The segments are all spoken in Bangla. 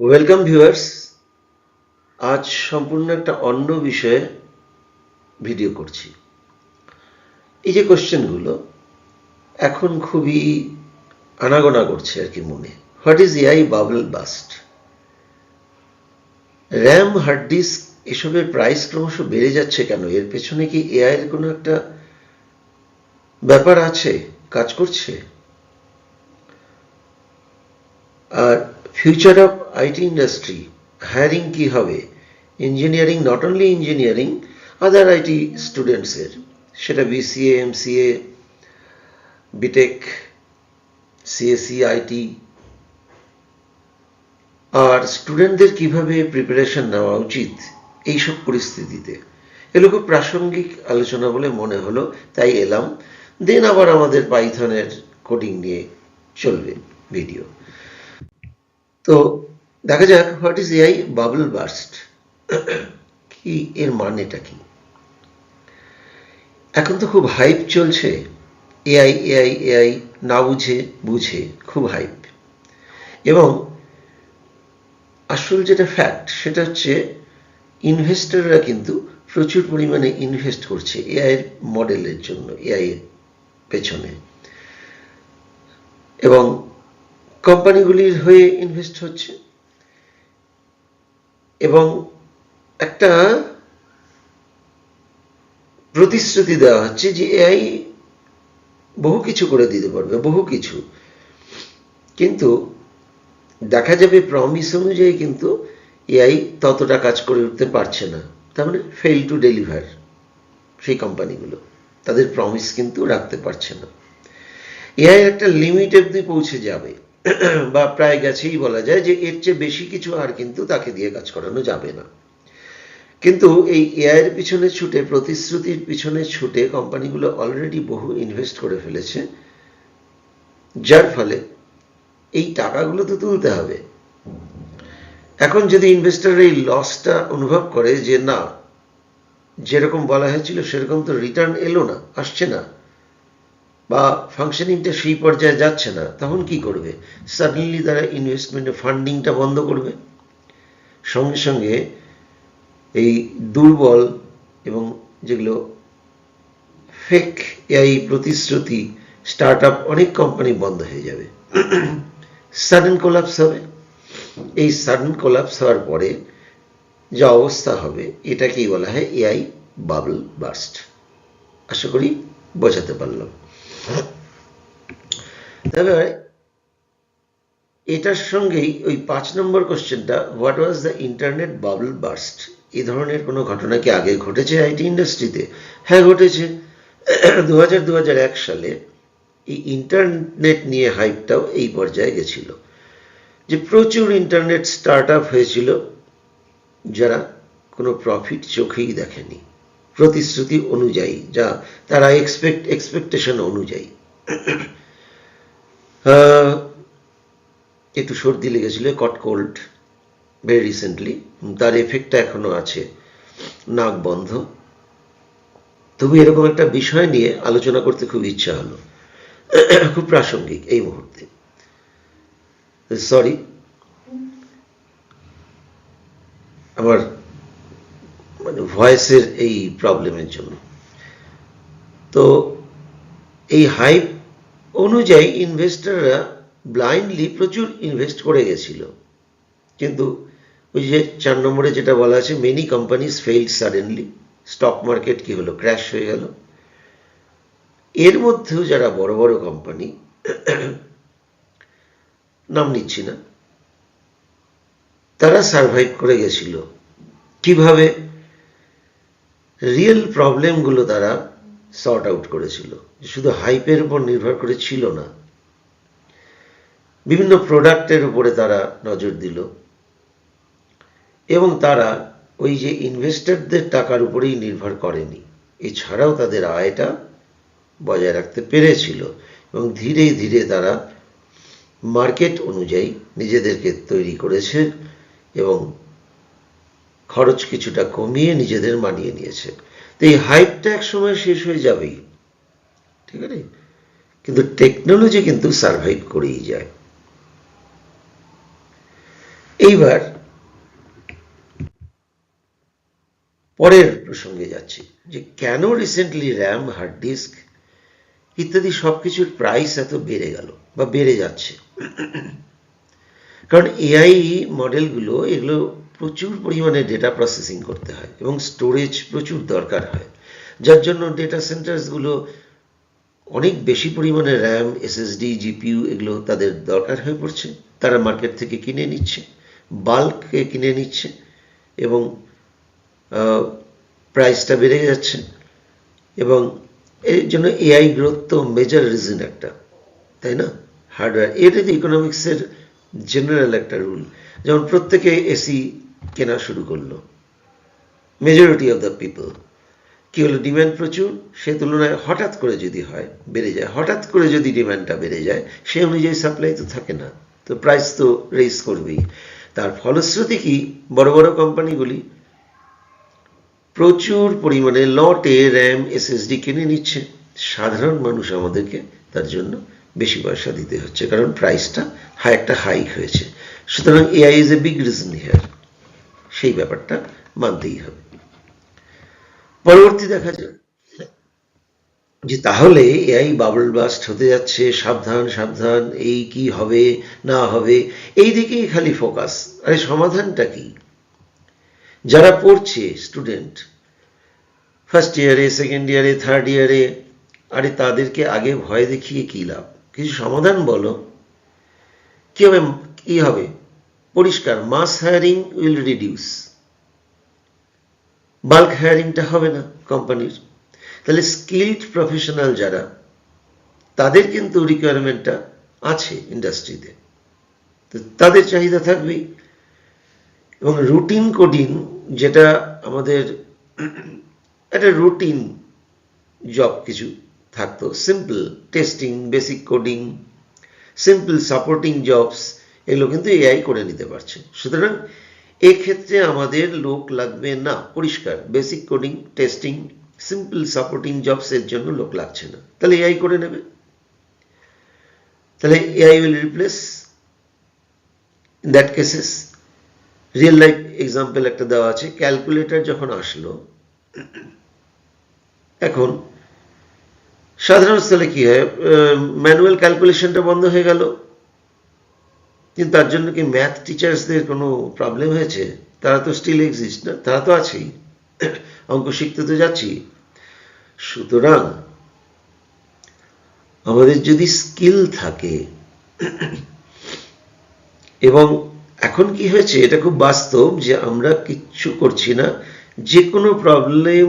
Welcome viewers. আজ সম্পূর্ণ একটা অন্য বিষয়ে ভিডিও করছি। এই যে কোশ্চেনগুলো এখন খুবই আনাগোনা করছে আর কি মনে। What is AI bubble burst? RAM, hard disk এসবের প্রাইস ক্রমশ বেড়ে যাচ্ছে কেন? এর পেছনে কি এআই এর কোনো একটা ব্যাপার আছে, কাজ করছে? আর future of IT industry, hiring কি হবে? Engineering, not only engineering, other IT স্টুডেন্টসের, সেটা BCA, MCA, BTech, CSC, IT, আর স্টুডেন্টদের কিভাবে প্রিপারেশন নেওয়া উচিত এইসব পরিস্থিতিতে। এগুলো খুব প্রাসঙ্গিক আলোচনা বলে মনে হলো, তাই এলাম। দেন আবার আমাদের পাইথনের কোডিং নিয়ে চলবে ভিডিও। তো দেখা যাক, what is AI bubble burst, কি এর মানেটা কি? এখন তো খুব হাইপ চলছে, এআই এআই এআই, না বুঝে বুঝে খুব হাইপ। এবং আসল যেটা ফ্যাক্ট সেটা হচ্ছে ইনভেস্টররা কিন্তু প্রচুর পরিমাণে ইনভেস্ট করছে এআই এর মডেলের জন্য, এআই এর পেছনে, এবং কোম্পানিগুলির হয়ে ইনভেস্ট হচ্ছে। এবং একটা প্রতিশ্রুতি দেওয়া হচ্ছে যে এআই বহু কিছু করে দিতে পারবে, বহু কিছু। কিন্তু দেখা যাবে প্রমিস অনুযায়ী কিন্তু এআই ততটা কাজ করে উঠতে পারছে না। তার মানে ফেল টু ডেলিভার। সেই কোম্পানিগুলো তাদের প্রমিস কিন্তু রাখতে পারছে না। এআই একটা লিমিট অবধি পৌঁছে যাবে, বা প্রায় গেছেই বলা যায়, যে এর চেয়ে বেশি কিছু আর কিন্তু তাকে দিয়ে কাজ করানো যাবে না। কিন্তু এই এআই এর পিছনে ছুটে, প্রতিশ্রুতির পিছনে ছুটে কোম্পানিগুলো অলরেডি বহু ইনভেস্ট করে ফেলেছে, যার ফলে এই টাকাগুলো তো তুলতে হবে। এখন যদি ইনভেস্টর এই লসটা অনুভব করে যে না, যেরকম বলা হয়েছিল সেরকম তো রিটার্ন এলো না, আসছে না, বা ফাংশনিংটা সেই পর্যায়ে যাচ্ছে না, তখন কি করবে? সাডেনলি তারা ইনভেস্টমেন্টের ফান্ডিংটা বন্ধ করবে। সঙ্গে সঙ্গে এই দুর্বল এবং যেগুলো ফেক এআই প্রতিশ্রুতি স্টার্ট আপ, অনেক কোম্পানি বন্ধ হয়ে যাবে, সাডেন কোলাপস হবে। এই সাডেন কোলাপস হওয়ার পরে যা অবস্থা হবে, এটাকেই বলা হয় এআই বাবল বার্স্ট। আশা করি বোঝাতে পারলাম। তবে এটার সঙ্গেই ওই 5 নম্বর কোশ্চেনটা, what was the internet bubble burst, এই ধরনের কোনো ঘটনা কি আগে ঘটেছে আইটি ইন্ডাস্ট্রিতে? হ্যাঁ, ঘটেছে। 2001 সালে এই ইন্টারনেট নিয়ে হাইপটাও এই পর্যায়ে গেছিল যে প্রচুর ইন্টারনেট স্টার্ট আপ হয়েছিল যারা কোনো প্রফিট চোখেই দেখেনি, প্রতিশ্রুতি অনুযায়ী, যা তারা এক্সপেকটেশন অনুযায়ী। একটু সর্দি লেগেছিল, কট কোল্ড, ভেরি রিসেন্টলি, তার এফেক্টটা এখনো আছে, নাক বন্ধ। তবু এরকম একটা বিষয় নিয়ে আলোচনা করতে খুব ইচ্ছা হলো, খুব প্রাসঙ্গিক এই মুহূর্তে। সরি আমার মানে ভয়েসের এই প্রবলেমের জন্য। তো এই হাইপ অনুযায়ী ইনভেস্টররা ব্লাইন্ডলি প্রচুর ইনভেস্ট করে গেছিল। কিন্তু ওই যে 4 নম্বরে যেটা বলা আছে, many companies failed suddenly, stock market কি হলো, ক্র্যাশ হয়ে গেল। এর মধ্যেও যারা বড় বড় কোম্পানি, নাম নিচ্ছি না, তারা সার্ভাইভ করে গেছিল। কিভাবে? রিয়েল প্রবলেমগুলো তারা সর্ট আউট করেছিল, শুধু হাইপের উপর নির্ভর করে ছিল না। বিভিন্ন প্রোডাক্টের উপরে তারা নজর দিল, এবং তারা ওই যে ইনভেস্টরদের টাকার উপরেই নির্ভর করেনি, এছাড়াও তাদের আয়টা বজায় রাখতে পেরেছিল। এবং ধীরে ধীরে তারা মার্কেট অনুযায়ী নিজেদেরকে তৈরি করেছে এবং খরচ কিছুটা কমিয়ে নিজেদের মানিয়ে নিয়েছে। তো এই হাইপটা এক সময় শেষ হয়ে যাবেই, ঠিক আছে, কিন্তু টেকনোলজি কিন্তু সার্ভাইভ করেই যায়। এইবার পরের প্রসঙ্গে যাচ্ছি, যে কেন রিসেন্টলি র্যাম, হার্ড ডিস্ক ইত্যাদি সবকিছুর প্রাইস এত বেড়ে গেল বা বেড়ে যাচ্ছে। কারণ এআই মডেলগুলো এগুলো প্রচুর পরিমাণে ডেটা প্রসেসিং করতে হয় এবং স্টোরেজ প্রচুর দরকার হয়, যার জন্য ডেটা সেন্টার্সগুলো অনেক বেশি পরিমাণে র্যাম, এসএসডি, জিপিইউ এগুলো তাদের দরকার হয়ে পড়ছে। তারা মার্কেট থেকে কিনে নিচ্ছে, বাল্কে কিনে নিচ্ছে এবং প্রাইসটা বেড়ে যাচ্ছে। এবং এর জন্য এআই গ্রোথ তো মেজর রিজন একটা, তাই না? হার্ডওয়্যার, এটা তো ইকোনমিক্সের জেনারেল একটা রুল। যেমন প্রত্যেকে এসি কেনা শুরু করলো, মেজরিটি অফ দ্য পিপল। কি হলো, ডিম্যান্ড প্রচুর, সে তুলনায় হঠাৎ করে যদি হয় বেড়ে যায়, হঠাৎ করে যদি ডিম্যান্ডটা বেড়ে যায় সে অনুযায়ী সাপ্লাই তো থাকে না, তো প্রাইস তো রেইজ করবেই। তার ফলশ্রুতি কি, বড় বড় কোম্পানিগুলি প্রচুর পরিমাণে লটে র্যাম, এসএসডি কিনে নিচ্ছে। সাধারণ মানুষ আমাদেরকে তার জন্য বেশি পয়সা দিতে হচ্ছে, কারণ প্রাইসটা একটা হাইক হয়েছে। সুতরাং AI is a big reason here, সেই ব্যাপারটা মানতেই হবে। পরবর্তী দেখা যায় যে তাহলে এআই বাবল বাস্ট হতে যাচ্ছে, সাবধান সাবধান, এই কি হবে না হবে এই দিকেই খালি ফোকাস। আরে সমাধানটা কি? যারা পড়ছে স্টুডেন্ট, ফার্স্ট ইয়ারে, সেকেন্ড ইয়ারে, থার্ড ইয়ারে, আরে তাদেরকে আগে ভয় দেখিয়ে কি লাভ? কিছু সমাধান বলো। কি হবে? পরিষ্কার, মাস হায়ারিং উইল রিডিউস, বাল্ক হায়ারিংটা হবে না কোম্পানির। তাহলে স্কিলড প্রফেশনাল যারা, তাদের কিন্তু রিকোয়ারমেন্টটা আছে ইন্ডাস্ট্রিতে, তো তাদের চাহিদা থাকবেই। এবং রুটিন কোডিং, যেটা আমাদের একটা রুটিন জব কিছু থাকতো, simple testing, basic coding, simple supporting jobs, এগুলো কিন্তু এআই করে নিতে পারছে। সুতরাং এক্ষেত্রে আমাদের লোক লাগবে না, পরিষ্কার। Basic coding, testing, simple supporting jobs এর জন্য লোক লাগছে না, তাহলে এআই করে নেবে। তাহলে AI will replace in that cases. Real life example একটা দেওয়া আছে, ক্যালকুলেটর যখন আসলো, এখন সাধারণ স্থলে কি হয়, ম্যানুয়াল ক্যালকুলেশনটা বন্ধ হয়ে গেল। কিন্তু তার জন্য কি ম্যাথ টিচার্সদের কোনো প্রবলেম হয়েছে? তারা তো স্টিল এক্সিস্ট না, তারা তো আছেই, অঙ্ক শিখতে তো যাচ্ছি। সুতরাং আমাদের যদি স্কিল থাকে, এবং এখন কি হয়েছে, এটা খুব বাস্তব যে আমরা কিচ্ছু করছি না, যে কোনো প্রবলেম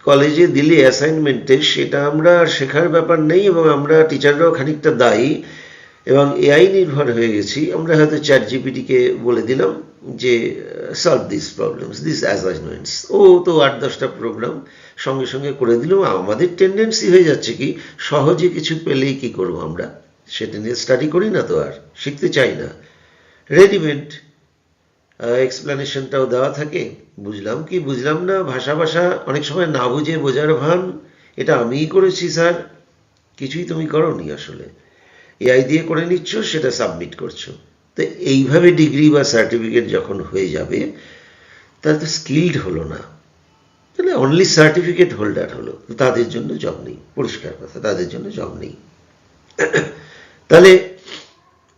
কলেজে দিলে অ্যাসাইনমেন্টে, সেটা আমরা শেখার ব্যাপার নেই, এবং আমরা টিচাররাও খানিকটা দায়ী এবং এআই নির্ভর হয়ে গেছি। আমরা হয়তো চ্যাট জিপিটিকে বলে দিলাম যে solve this problems, this assignments, ও তো 8-10টা প্রোগ্রাম সঙ্গে সঙ্গে করে দিল। আমাদের টেন্ডেন্সি হয়ে যাচ্ছে কি, সহজে কিছু পেলেই কি করবো আমরা, সেটা নিয়ে স্টাডি করি না, তো আর শিখতে চাই না। রেডিমেড এক্সপ্লেনেশনটাও দেওয়া থাকে, বুঝলাম কি বুঝলাম না, ভাষা অনেক সময় না বুঝে বোঝার ভান, এটা আমিই করেছি স্যার, কিছুই তুমি করোনি, আসলে এআই দিয়ে করে নিচ্ছ, সেটা সাবমিট করছো। তো এইভাবে ডিগ্রি বা সার্টিফিকেট যখন হয়ে যাবে, তাহলে তো স্কিলড হলো না, তাহলে অনলি সার্টিফিকেট হোল্ডার হলো, তাদের জন্য জব নেই, পরিষ্কার কথা, তাদের জন্য জব নেই। তাহলে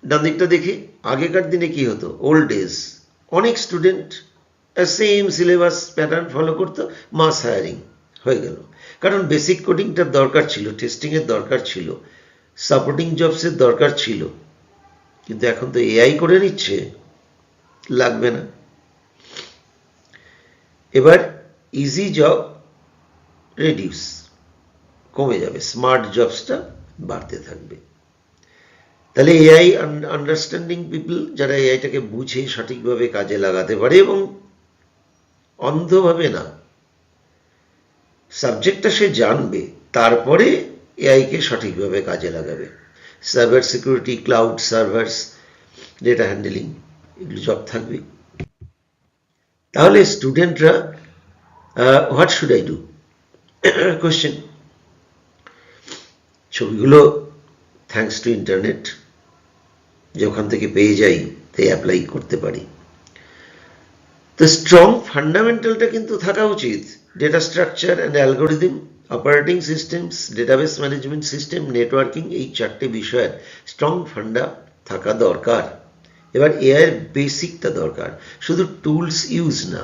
ডান দিকটা দেখি, আগেকার দিনে কি হতো, ওল্ড ডেজ, অনেক student same syllabus pattern follow করতো, মাস হায়ারিং হয়ে গেল, কারণ বেসিক কোডিংটার দরকার ছিল, টেস্টিংয়ের দরকার ছিল, সাপোর্টিং জবসের দরকার ছিল। কিন্তু এখন তো এআই করে নিচ্ছে, লাগবে না। এবার ইজি জব রিডিউস, কমে যাবে, স্মার্ট জবসটা বাড়তে থাকবে। তাহলে এআই আন্ডারস্ট্যান্ডিং পিপল, যারা এআইটাকে বুঝে সঠিকভাবে কাজে লাগাতে পারে, এবং অন্ধভাবে না, সাবজেক্টটা সে জানবে, তারপরে এআইকে সঠিকভাবে কাজে লাগাবে। Cyber security, cloud servers, data handling, এগুলো জব থাকবে। তাহলে স্টুডেন্টরা what should I do? Question. ছবিগুলো থ্যাঙ্কস টু ইন্টারনেট যে ওখান থেকে পেয়ে যাই, তাই অ্যাপ্লাই করতে পারি। তো স্ট্রং ফান্ডামেন্টালটা কিন্তু থাকা উচিত। Data structure and algorithm, operating systems, database management system, networking, এই 4টে বিষয়ের স্ট্রং ফান্ডা থাকা দরকার। এবার এআই এর বেসিকটা দরকার, শুধু টুলস ইউজ না,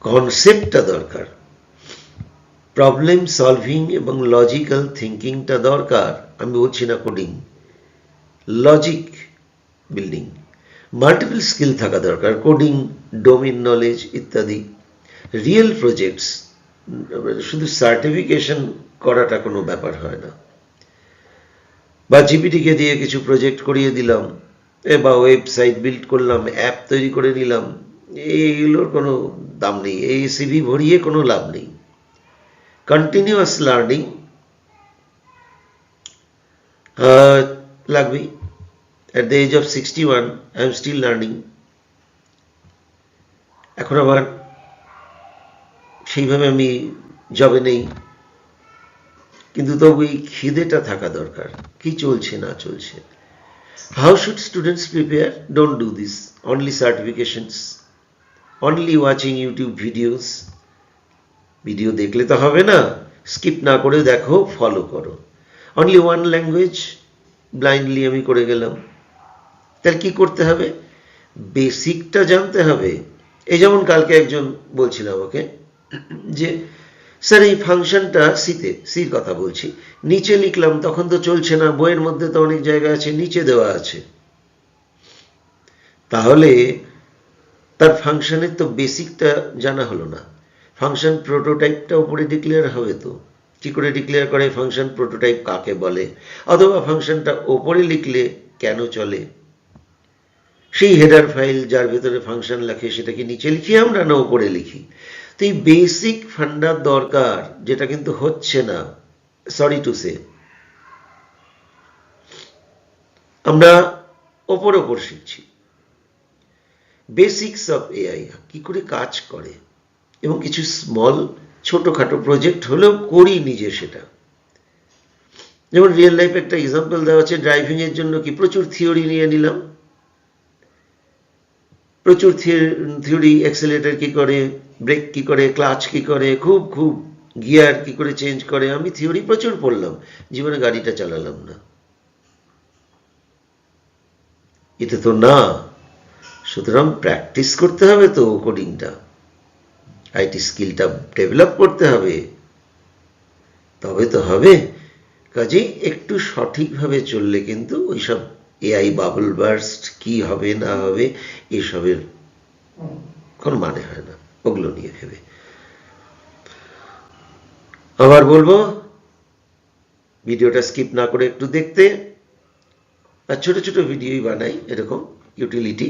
কনসেপ্টটা দরকার, প্রবলেম সলভিং এবং লজিক্যাল থিঙ্কিংটা দরকার। আমি বলছি না coding, logic building, multiple skill থাকা দরকার, কোডিং, ডোমেইন নলেজ ইত্যাদি। রিয়েল প্রজেক্টস, শুধু সার্টিফিকেশন করাটা কোনো ব্যাপার হয় না, বা জিপিটিকে দিয়ে কিছু প্রজেক্ট করিয়ে দিলাম, বা ওয়েবসাইট বিল্ড করলাম, অ্যাপ তৈরি করে নিলাম, এইগুলোর কোনো দাম নেই, এই সিভি ভরিয়ে কোনো লাভ নেই। কন্টিনিউয়াস লার্নিং লাগবেই। At the age of 61, I am still learning. এখন আবার সেইভাবে আমি জবে নেই, কিন্তু তবু এই খিদেটা থাকা দরকার, কি চলছে না চলছে। How should students prepare? Don't do this. Only certifications, only watching YouTube videos. Video দেখলে তো হবে না, স্কিপ না করে দেখো, ফলো করো। অনলি ওয়ান ল্যাঙ্গুয়েজ ব্লাইন্ডলি আমি করে গেলাম। তাহলে কি করতে হবে? বেসিকটা জানতে হবে। এই যেমন কালকে একজন বলছিল আমাকে যে স্যার এই ফাংশনটা সির কথা বলছি, নিচে লিখলাম তখন তো চলছে না, বইয়ের মধ্যে তো অনেক জায়গা আছে নিচে দেওয়া আছে। তাহলে তার ফাংশনের তো বেসিকটা জানা হলো না। ফাংশন প্রোটোটাইপটা উপরে ডিক্লেয়ার হবে, তো কি করে ডিক্লেয়ার করে ফাংশন প্রোটোটাইপ কাকে বলে, অথবা ফাংশনটা ওপরে লিখলে কেন চলে, সেই হেডার ফাইল যার ভেতরে ফাংশন লেখে সেটা কি নিচে লিখি আমরা না উপরে লিখি? তো এই বেসিক ফান্ডার দরকার, যেটা কিন্তু হচ্ছে না, সরি টু সে। আমরা ওপর শিখছি বেসিক্স অফ এআই, কি করে কাজ করে, এবং কিছু স্মল ছোটখাটো প্রজেক্ট হলেও করি নিজে সেটা। যেমন রিয়েল লাইফ একটা এক্সাম্পল দেওয়া আছে, ড্রাইভিং এর জন্য কি প্রচুর থিওরি নিয়ে নিলাম, প্রচুর থিওরি, অ্যাক্সেলেরেটর কি করে, ব্রেক কি করে, ক্লাচ কি করে, খুব গিয়ার কি করে চেঞ্জ করে, আমি থিওরি প্রচুর পড়লাম, জীবনে গাড়িটা চালালাম না। এটা তো না। সুতরাং প্র্যাকটিস করতে হবে, তো কোডিংটা, আইটি স্কিলটা ডেভেলপ করতে হবে, তবে তো হবে। কাজেই একটু সঠিকভাবে চললে কিন্তু ওইসব এআই বাবল বার্স্ট কি হবে না হবে এসবের কোনো মানে হয় না, ওগুলো নিয়ে ভেবে। আবার বলবো ভিডিওটা স্কিপ না করে একটু দেখতে, আর ছোট ছোট ভিডিওই বানাই এরকম ইউটিলিটি।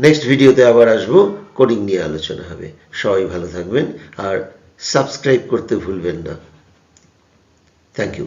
নেক্সট ভিডিওতে আবার আসবো, কোডিং নিয়ে আলোচনা হবে। সবাই ভালো থাকবেন আর সাবস্ক্রাইব করতে ভুলবেন না। Thank you.